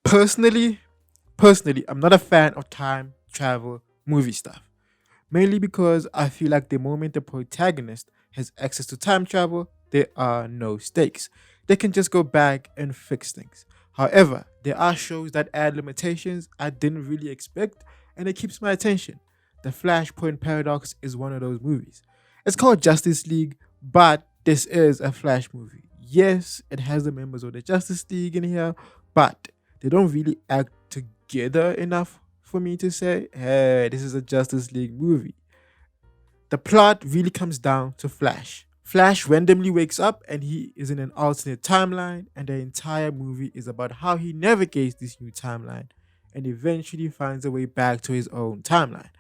Personally, personally, I'm not a fan of time travel movie stuff. Mainly because I feel like the moment the protagonist has access to time travel, there are no stakes. They can just go back and fix things. However, there are shows that add limitations I didn't really expect, and it keeps my attention. The Flashpoint Paradox is one of those movies. It's called Justice League, but this is a Flash movie. Yes, it has the members of the Justice League in here, but they don't really act together enough for me to say, hey, this is a Justice League movie. The plot really comes down to Flash. Flash randomly wakes up and he is in an alternate timeline, and the entire movie is about how he navigates this new timeline and eventually finds a way back to his own timeline.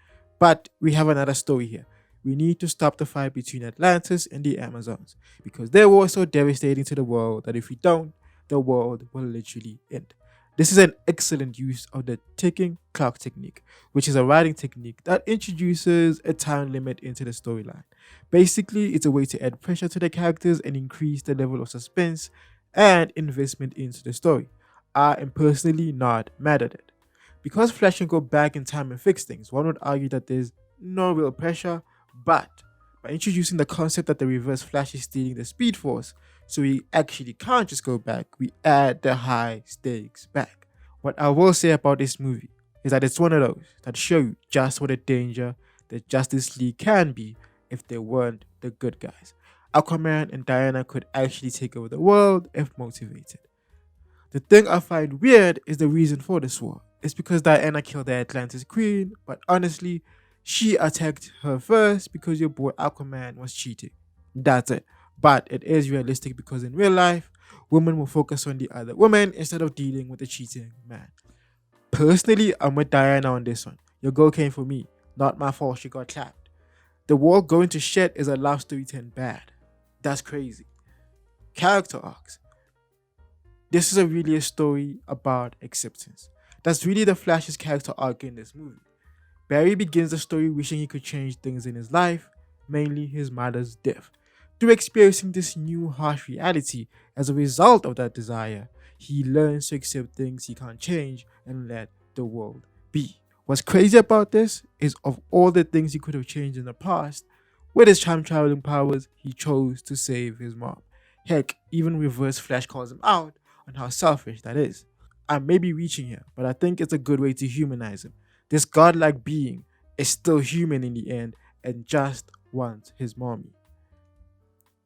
But we have another story here. We need to stop the fight between Atlantis and the Amazons because their war is so devastating to the world that if we don't, the world will literally end. This is an excellent use of the ticking clock technique, which is a writing technique that introduces a time limit into the storyline. Basically, it's a way to add pressure to the characters and increase the level of suspense and investment into the story. I am personally not mad at it. Because Flash can go back in time and fix things, one would argue that there's no real pressure, but by introducing the concept that the reverse Flash is stealing the Speed Force, so we actually can't just go back, we add the high stakes back. What I will say about this movie is that it's one of those that show you just what a danger the Justice League can be if they weren't the good guys. Aquaman and Diana could actually take over the world if motivated. The thing I find weird is the reason for this war. It's because Diana killed the Atlantis queen, but honestly, she attacked her first because your boy Aquaman was cheating. That's it. But it is realistic because in real life, women will focus on the other woman instead of dealing with the cheating man. Personally, I'm with Diana on this one. Your girl came for me. Not my fault she got clapped. The world going to shit is a love story 10 bad. That's crazy. Character arcs. This is really a story about acceptance. That's really the Flash's character arc in this movie. Barry begins the story wishing he could change things in his life, mainly his mother's death. Through experiencing this new harsh reality as a result of that desire, he learns to accept things he can't change and let the world be. What's crazy about this is of all the things he could have changed in the past, with his time traveling powers, he chose to save his mom. Heck, even Reverse Flash calls him out on how selfish that is. I may be reaching here, but I think it's a good way to humanize him. This godlike being is still human in the end and just wants his mommy.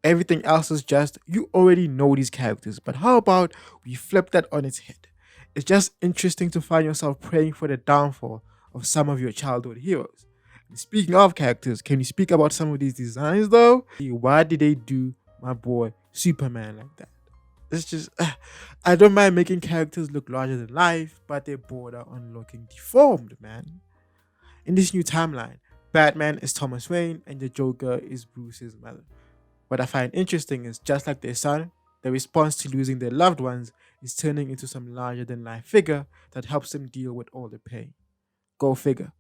Everything else is just, you already know these characters, but how about we flip that on its head? It's just interesting to find yourself praying for the downfall of some of your childhood heroes. And speaking of characters, can you speak about some of these designs though? Why did they do my boy Superman like that? It's just, I don't mind making characters look larger than life, but they border on looking deformed, man. In this new timeline, Batman is Thomas Wayne and the Joker is Bruce's mother. What I find interesting is just like their son, the response to losing their loved ones is turning into some larger than life figure that helps them deal with all the pain. Go figure.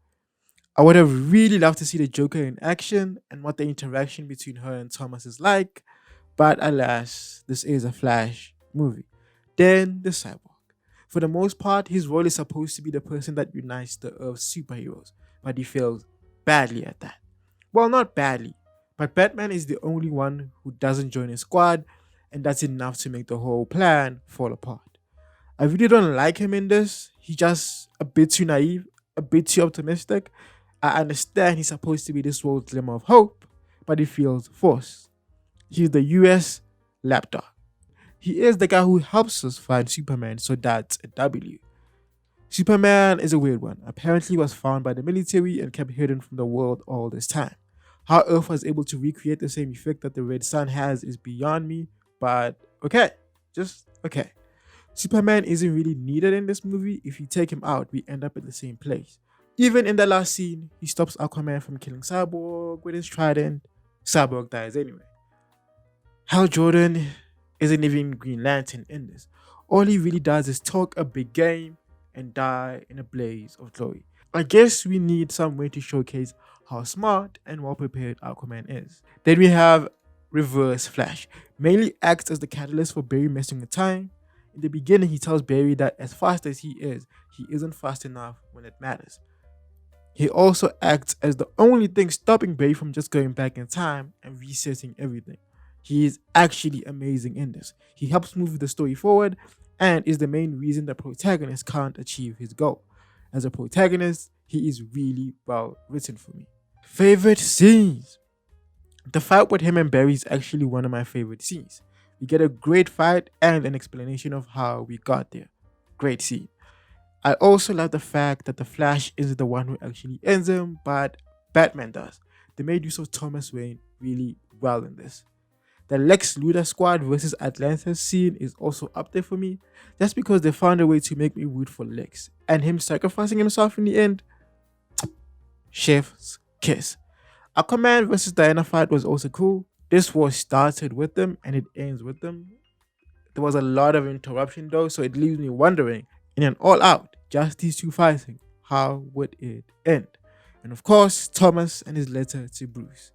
I would have really loved to see the Joker in action and what the interaction between her and Thomas is like, but alas, this is a Flash movie. Then the Cyborg. For the most part, his role is supposed to be the person that unites the Earth's superheroes, but he fails badly at that. Well, not badly, but Batman is the only one who doesn't join his squad, and that's enough to make the whole plan fall apart. I really don't like him in this. He's just a bit too naive, a bit too optimistic. I understand he's supposed to be this world's glimmer of hope, but he feels forced. He's the US lapdog. He is the guy who helps us find Superman, so that's a W. Superman is a weird one. Apparently, he was found by the military and kept hidden from the world all this time. How Earth was able to recreate the same effect that the Red Sun has is beyond me, but okay, just okay. Superman isn't really needed in this movie. If you take him out, we end up in the same place. Even in the last scene, he stops Aquaman from killing Cyborg with his trident. Cyborg dies anyway. Hal Jordan isn't even Green Lantern in this. All he really does is talk a big game and die in a blaze of glory. I guess we need some way to showcase how smart and well prepared Aquaman is. Then we have Reverse Flash. Mainly acts as the catalyst for Barry messing with time. In the beginning, he tells Barry that as fast as he isn't fast enough when it matters. He also acts as the only thing stopping Barry from just going back in time and resetting everything. He is actually amazing in this. He helps move the story forward and is the main reason the protagonist can't achieve his goal. As a protagonist, he is really well written for me. Favorite scenes. The fight with him and Barry is actually one of my favorite scenes. We get a great fight and an explanation of how we got there. Great scene. I also love the fact that the Flash isn't the one who actually ends him, but Batman does. They made use of Thomas Wayne really well in this. The Lex Luthor Squad versus Atlantis scene is also up there for me, just because they found a way to make me root for Lex, and him sacrificing himself in the end. Chef's kiss. Aquaman versus Diana fight was also cool. This war started with them and it ends with them. There was a lot of interruption though, so it leaves me wondering, in an all out, just these two fighting, how would it end? And of course, Thomas and his letter to Bruce.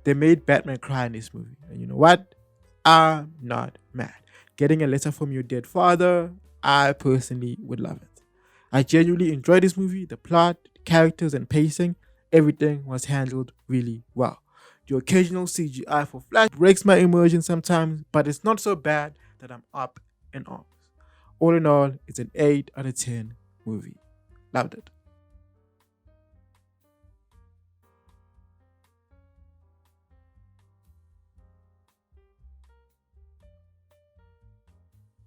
They made Batman cry in this movie. And you know what? I'm not mad. Getting a letter from your dead father, I personally would love it. I genuinely enjoyed this movie. The plot, the characters, and pacing, everything was handled really well. The occasional CGI for Flash breaks my immersion sometimes, but it's not so bad that I'm up in arms. All in all, it's an 8 out of 10 movie. Loved it.